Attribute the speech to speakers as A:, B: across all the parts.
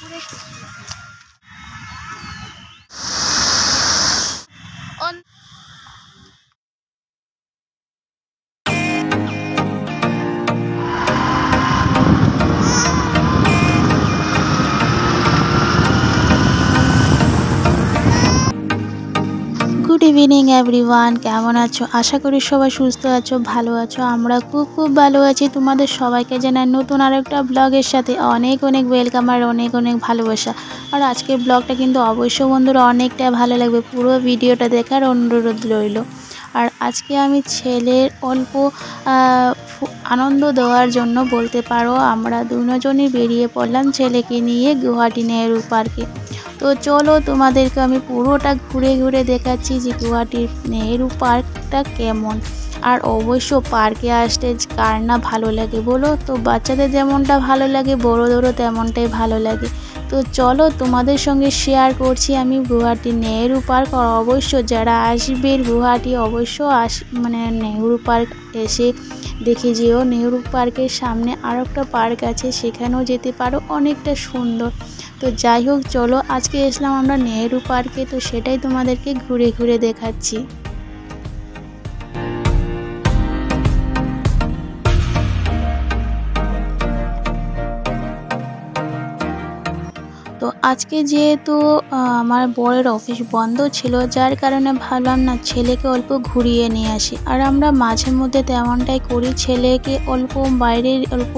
A: Good evening everyone केमन आछो आशा करी सबाई सुस्थ आछो भालो आछो आमरा खूब खूब भालो आछि। तुम्हादेर सबाइके जानाई नतून आरेकटा ब्लगेर साथे अनेक अनेक वेलकाम और अनेक अनेक भालोबासा। और आजके ब्लगटा किन्तु अवश्य बंधुरा अनेकटा भालो लागबे, पुरो भिडियोटा देखार अनुरोध रइलो। और आज के आमी छेलेर अल्प आनंद देওয়ার জন্য बोलते पारो आमरा दुजोनेই बेरिये पड़लाम छेलेके निये गुवाहाटी नेहरू पार्के। तो चलो तुम्हादेरके आमी पुरोटा घुरे घुरे देखाच्छि जे गुवाहाटीर नेहरू पार्कटा केमन। और अवश्य पार्के आसते कार ना भालो लागे बोलो, तो बाच्चादेर जेमनटा भालो लागे बड़ोदेরও तेमनटाই भालो लागे। तो चलो तुम्हादेर संगे शेयर करछि आमी गुवाहाटी नेहरू पार्क। और अवश्य जारा आसबे गुवाहाटी अवश्य माने नेहरू पार्क एसे देखे जेओ। नेहरू पार्केर सामने आरो एकटा पार्क आछे, सेखानेও जेते पारो, अनेकटा सुंदर। तो যাই হোক চলো আজকে এসলাম আমরা নেহেরু পার্কে, তো সেটাই তোমাদেরকে ঘুরে ঘুরে দেখাচ্ছি। तो आज के जेहेतु आमार बड़ेर अफिस बंद छिलो, जार कारणे भाबलाम ना छेलेके अल्प घुरिए निये आसि। और आमरा माझे मध्य तेमनटाई करी, छेलेके अल्प बाइरे अल्प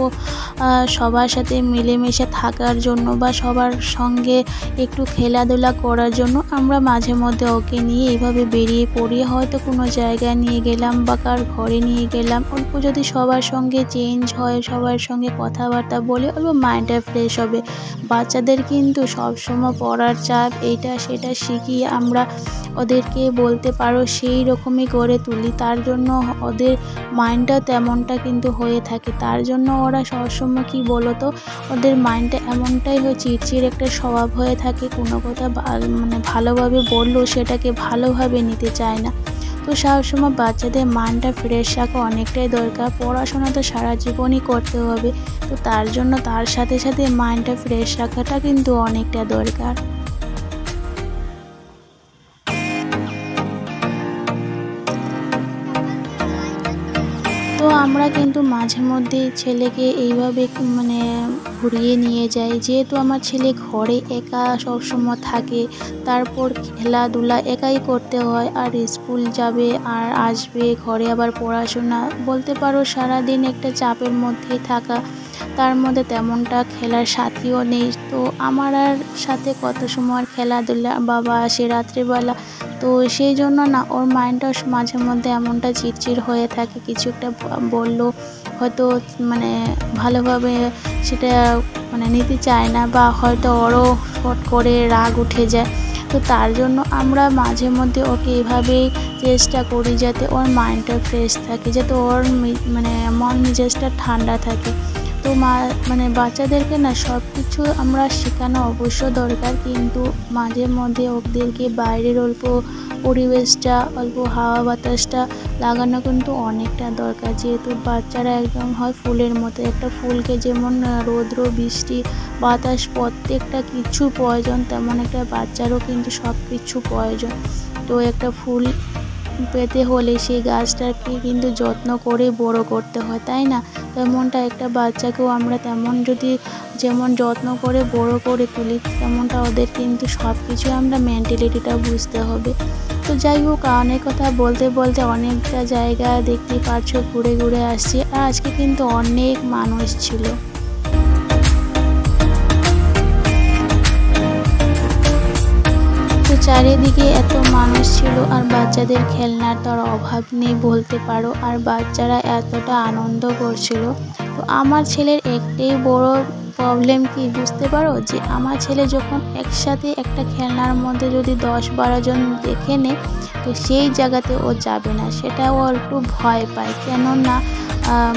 A: सबार साथे मिलेमिशे थाकार जोन्नो बा सबार संगे एकटु खेलाधुला करार जोन्नो आमरा माझे मध्य ओके निये एइभाবে बेरिये पड़ि, हयतो कोनो जायगाय निये गेलाम बा कार घरे निये गेलाम, अल्प जदि सबार संगे चेंज हय, सबार संगे कथाबार्ता बोले अल्प माइंडटा फ्रेश होबे। बाच्चादेर किन्तु सब समय पढ़ार चाप एटा सेटा शिखिए आमरा ओदेरके बोलते पारो सेई रकमई करे तुली, तार जोन्नो ओदेर माइंडटा तेमनटा किन्तु हये थाके। तार जोन्नो ओरा सब समय कि बोलो तो ओदेर माइंडटा एमनटाई हय, चिड़चिड़ एकटा स्वभाव हये थाके, कोनो कथा माने भालोभाবে बोललेও सेटाके भालोभाবে निते चाय ना। तो सब समय बाच्चादेर माइंडटा फ्रेश राखा अनेकटाई दरकार। पढ़ाशोना तो सारा जीवनই करते होबे, तो तार जोन्नो तार साथे साथे माइंडटा फ्रेश राखाटा किन्तु अनेकटा दरकार। तो आमरा किन्तु माझे मध्य छेलेके एइभाবে माने घुरिए निये जाई, जेहेतु आमार छेले घरे एका सब समय थाके, तारपर खेलाधुला एकाई करते हय, और स्कूल जाबे और आसबे, घरे आबार पढ़ाशोना, बोलते पारो सारा दिन एकटा चापेर मध्येई थाका, तार मध्य तेमनटा खेलार साथीओ नेই। तो आमार आर साथे कत समय खेलाधुला बाबा आसे रात्रि बेला, तो সেই জন্য না ওর মাইন্ডটা মাঝে মধ্যে এমনটা চিড়চিড় হয়ে থাকে, কিছু একটা বললো হয়তো মানে ভালোভাবে সেটা মানে নিতে চায় না, বা হয়তো ওরও ফট করে রাগ উঠে যায়। তো তার জন্য আমরা মাঝে মধ্যে ওকে এভাবেই চেষ্টা করি যাতে ওর মাইন্ডটা ফ্রেশ থাকে, যাতে ওর মানে মন মেজাজটা ঠান্ডা থাকে। তো মানে বাচ্চাদেরকে না সব কিছু আমরা শেখানো অবশ্য দরকার, কিন্তু মাঝে মধ্যে ওদেরকে বাইরের অল্প পরিবেশটা, অল্প হাওয়া বাতাসটা লাগানো কিন্তু অনেকটা দরকার। যেহেতু বাচ্চারা একদম হয় ফুলের মতো, একটা ফুলকে যেমন রৌদ্র বৃষ্টি বাতাস প্রত্যেকটা কিছু প্রয়োজন, তেমন একটা বাচ্চারও কিন্তু সব কিছু প্রয়োজন। তো একটা ফুল পেতে হলে সেই গাছটাকে কিন্তু যত্ন করে বড় করতে হয়, তাই না? তেমনটা একটা বাচ্চাকেও আমরা তেমন যদি যেমন যত্ন করে বড় করে তুলি, তেমনটা ওদের কিন্তু সব কিছু আমরা মেন্টালিটিটা বুঝতে হবে। তো যাই হোক, অনেক কথা বলতে বলতে অনেকটা জায়গা দেখতে পাচ্ছ ঘুরে ঘুরে আসছি, আর আজকে কিন্তু অনেক মানুষ ছিল। তো চারিদিকে এত মানুষ ছিল, আর বাচ্চাদের খেলনার তো আর অভাব নেই বলতে পারো, আর বাচ্চারা এতটা আনন্দ করছিল। তো আমার ছেলের একটাই বড় প্রবলেম কি বুঝতে পারো, যে আমার ছেলে যখন একসাথে একটা খেলনার মধ্যে যদি 10-12 জন দেখে নেয়, তো সেই জায়গাতে ও যাবে না, সেটা ও একটু ভয় পায়। কেননা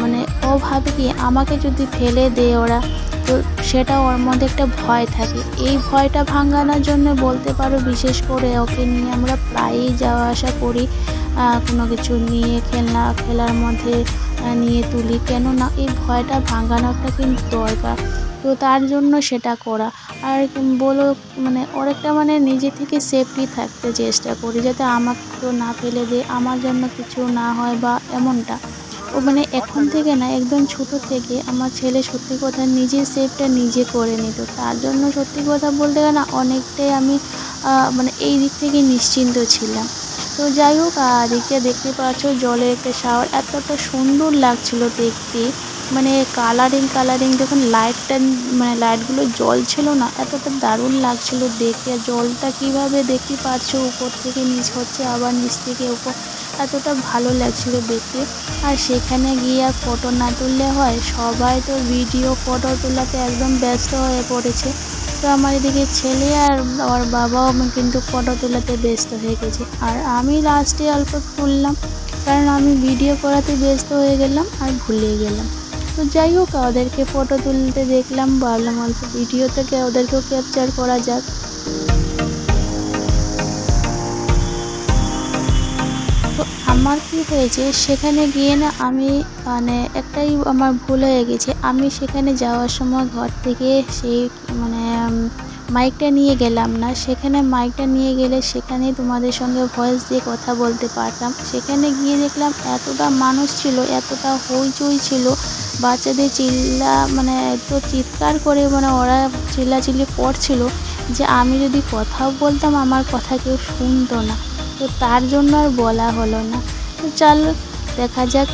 A: মানে ও ভাবে কি আমাকে যদি ফেলে দেয় ওরা, তো সেটা ওর মধ্যে একটা ভয় থাকে। এই ভয়টা ভাঙানোর জন্য বলতে পারো বিশেষ করে ওকে নিয়ে আমরা প্রায়ই যাওয়া আসা করি, কোনো কিছু নিয়ে খেলার মধ্যে নিয়ে তুলি, কেননা এই ভয়টা ভাঙানোটা কিন্তু দরকার। তো তার জন্য সেটা করা। আর বলো মানে ওর একটা মানে নিজে থেকে সেফটি থাকতে চেষ্টা করি, যাতে আমাকে কেউ না ফেলে দেয়, আমার জন্য কিছু না হয় বা এমনটা। ও মানে এখন থেকে না, একদম ছোট থেকে আমার ছেলে সত্যি কথা নিজের সেফটা নিজে করে নিত। তার জন্য সত্যি কথা বলতে গেলে না অনেকটাই আমি মানে এই দিক থেকে নিশ্চিন্ত ছিলাম। তো যাই হোক, দিকটা দেখতে পাচ্ছ জলের একটা শাওয়ার, এতটা সুন্দর লাগছিল দেখতে, মানে কালারিং যখন লাইটটা মানে লাইটগুলো জ্বলছিল না, এতটা দারুণ লাগছিল দেখতে। আর জলটা কিভাবে দেখতে পাচ্ছ উপর থেকে নিচ হচ্ছে, আবার নিচ থেকে উপর, এতটা ভালো লাগছিল দেখতে। আর সেখানে গিয়ে আর ফটো না তুললে হয়, সবাই তো ভিডিও ফটো তোলাতে একদম ব্যস্ত হয়ে পড়েছে। তো আমার এদিকে ছেলে আর ওর বাবাও কিন্তু ফটো তোলাতে ব্যস্ত হয়ে গেছে, আর আমি লাস্টে অল্প তুললাম, কারণ আমি ভিডিও করাতে ব্যস্ত হয়ে গেলাম আর ভুলে গেলাম। তো যাই হোক, ওদেরকে ফটো তুলতে দেখলাম, ভাবলাম অল্প ভিডিও থেকে ওদেরকেও ক্যাপচার করা যাক। তো আমার কি হয়েছে, সেখানে গিয়ে না আমি মানে একটাই আমার ভুল হয়ে গেছে, আমি সেখানে যাওয়ার সময় ঘর থেকে সেই মানে মাইকটা নিয়ে গেলাম না। সেখানে মাইকটা নিয়ে গেলে সেখানে তোমাদের সঙ্গে ভয়েস দিয়ে কথা বলতে পারতাম। সেখানে গিয়ে দেখলাম এতটা মানুষ ছিল, এতটা হইচই ছিল, বাচ্চাদের মানে এত চিৎকার করে মানে ওরা চিল্লাচিল্লি করছিল যে আমি যদি কথাও বলতাম আমার কথা কেউ শুনতো না। তো তার জন্য আর বলা হলো না। তো চলো দেখা যাক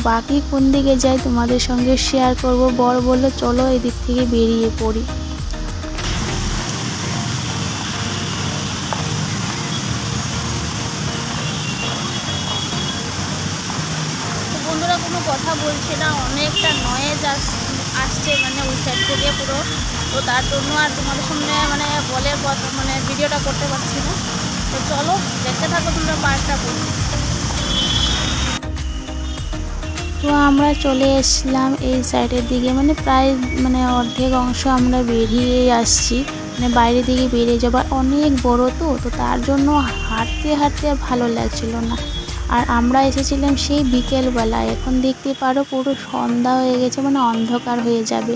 A: বাকি কোন দিকে যাই, তোমাদের সঙ্গে শেয়ার করব। বর বললো চলো এদিক থেকে বেরিয়ে পড়ি।
B: বন্ধুরা কোনো কথা বলছে না, অনেকটা নয়েজ আসছে মানে ওই সাইড থেকে পুরো। তো তার জন্য আর তোমাদের সামনে মানে বলের কথা মানে ভিডিওটা করতে পারছি না। তো চলো দেখতে থাকো তোমরা পার্টটা।
A: তো আমরা চলে এসলাম এই সাইডের দিকে, মানে প্রায় মানে অর্ধেক অংশ আমরা বেরিয়ে আসছি, মানে বাইরে দিকে বেরিয়ে যাবার অনেক বড়। তো তার জন্য হাঁটতে হাঁটতে আর ভালো লাগছিল না। আর আমরা এসেছিলাম সেই বিকেলবেলা, এখন দেখতে পারো পুরো সন্ধ্যা হয়ে গেছে, মানে অন্ধকার হয়ে যাবে।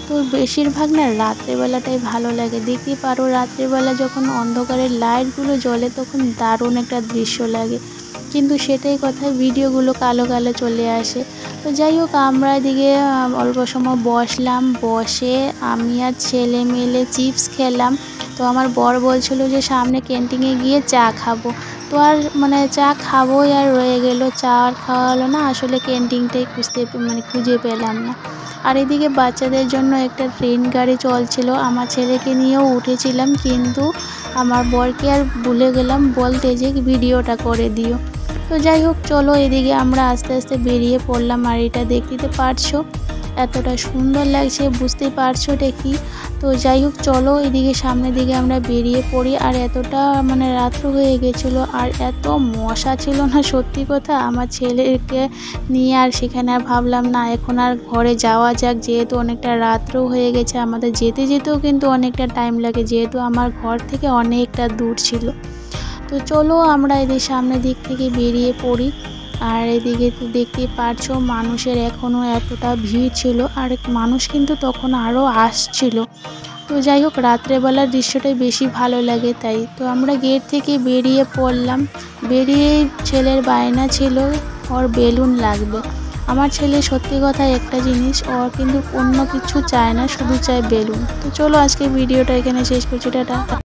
A: তো বেশিরভাগ না রাত্রেবেলাটাই ভালো লাগে, দেখতে পারো রাত্রেবেলা যখন অন্ধকারের লাইটগুলো জ্বলে তখন দারুণ একটা দৃশ্য লাগে, কিন্তু সেটাই কথা ভিডিওগুলো কালো কালো চলে আসে। তো যাই হোক, আমরা এদিকে অল্প সময় বসলাম, বসে আমি আর ছেলে মিলে চিপস খেলাম। তো আমার বর বলছিল যে সামনে ক্যান্টিনে গিয়ে চা খাবো। তো আর মানে চা খাবোই আর রয়ে গেল, চা আর খাওয়া হলো না, আসলে ক্যান্টিনটাই খুঁজে পেলাম না। আর এদিকে বাচ্চাদের জন্য একটা ট্রেন গাড়ি চলছিল, আমার ছেলেকে নিয়েও উঠেছিলাম, কিন্তু আমার বরকে আর ভুলে গেলাম বলতে যে ভিডিওটা করে দিও। তো যাই হোক, চলো এদিকে আমরা আস্তে আস্তে বেরিয়ে পড়লাম। আর এটা দেখতে পারছো এতটা সুন্দর লাগছে, বুঝতে পারছো এটা কি। তো যাই হোক, চলো এদিকে সামনের দিকে আমরা বেরিয়ে পড়ি। আর এতটা মানে রাত্র হয়ে গেছিলো, আর এত মশা ছিল না, সত্যি কথা আমার ছেলেকে নিয়ে আর সেখানে আর ভাবলাম না এখন আর ঘরে যাওয়া যাক, যেহেতু অনেকটা রাত্র হয়ে গেছে, আমাদের যেতে যেতেও কিন্তু অনেকটা টাইম লাগে, যেহেতু আমার ঘর থেকে অনেকটা দূর ছিল। তো চলো আমরা এদের সামনের দিক থেকে বেরিয়ে পড়ি। আর এদিকে তো দেখতে পারছো মানুষের এখনও এতটা ভিড় ছিল, আর মানুষ কিন্তু তখন আরও আসছিল। তো যাই হোক, রাত্রেবেলার দৃশ্যটাই বেশি ভালো লাগে তাই। তো আমরা গেট থেকে বেরিয়ে পড়লাম, বেরিয়ে ছেলের বায়না ছিল ওর বেলুন লাগবে। আমার ছেলে সত্যি কথা একটা জিনিস, ওর কিন্তু অন্য কিছু চায় না, শুধু চায় বেলুন। তো চলো আজকে ভিডিওটা এখানে শেষ করছি, টাটা।